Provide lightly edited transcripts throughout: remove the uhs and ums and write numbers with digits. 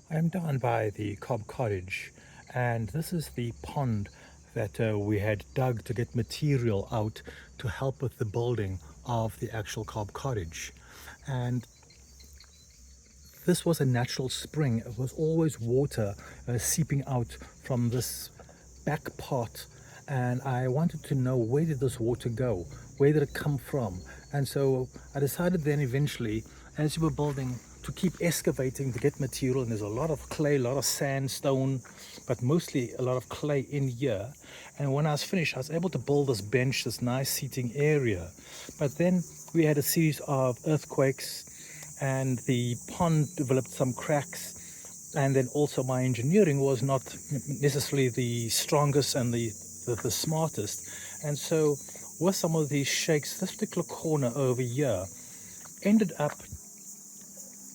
I am down by the Cobb Cottage, and this is the pond that we had dug to get material out to help with the building of the actual Cobb Cottage. And this was a natural spring. It was always water seeping out from this back part, and I wanted to know, where did this water go? Where did it come from? And so I decided then eventually, as we were building, to keep excavating to get material. And there's a lot of clay, a lot of sandstone, but mostly a lot of clay in here. And when I was finished, I was able to build this bench, this nice seating area. But then we had a series of earthquakes, and the pond developed some cracks, and then also my engineering was not necessarily the strongest and the smartest. And so with some of these shakes, this particular corner over here ended up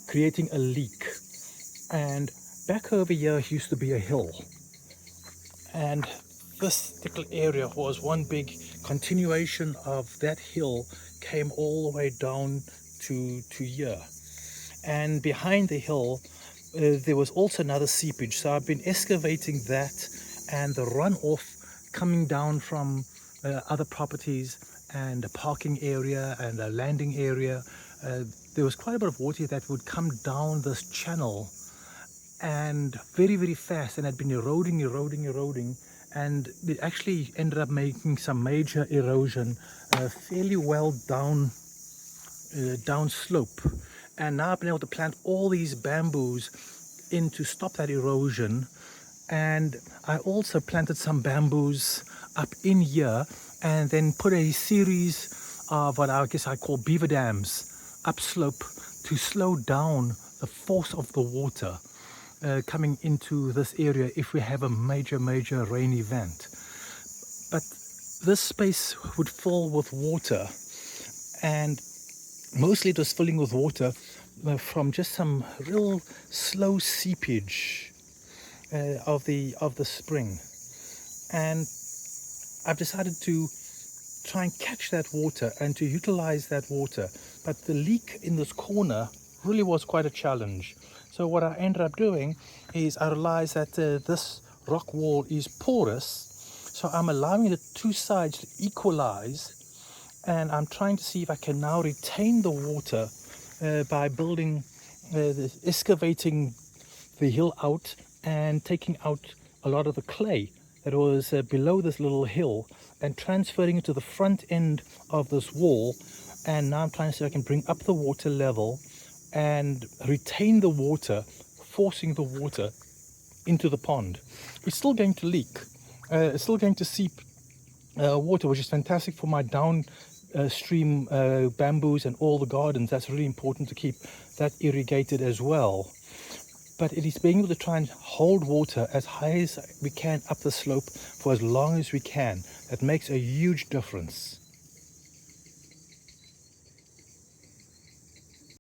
creating a leak. And back over here used to be a hill, and this particular area was one big continuation of that hill, came all the way down to here. And behind the hill there was also another seepage, so I've been excavating that, and the runoff coming down from other properties and a parking area and a landing area. There was quite a bit of water that would come down this channel, and very, very fast, and had been eroding, and it actually ended up making some major erosion fairly well down slope. And now I've been able to plant all these bamboos in to stop that erosion. And I also planted some bamboos up in here, and then put a series of what I guess I call beaver dams upslope to slow down the force of the water coming into this area if we have a major rain event. But this space would fill with water, and mostly it was filling with water from just some real slow seepage of the spring. And I've decided to try and catch that water and to utilize that water. But the leak in this corner really was quite a challenge. So what I ended up doing is I realized that this rock wall is porous, so I'm allowing the two sides to equalize, and I'm trying to see if I can now retain the water by building, excavating the hill out and taking out a lot of the clay that was below this little hill and transferring it to the front end of this wall. And now I'm trying to see if I can bring up the water level and retain the water, forcing the water into the pond. It's still going to leak, it's still going to seep water, which is fantastic for my downstream bamboos and all the gardens. That's really important to keep that irrigated as well. But it is being able to try and hold water as high as we can up the slope for as long as we can. That makes a huge difference.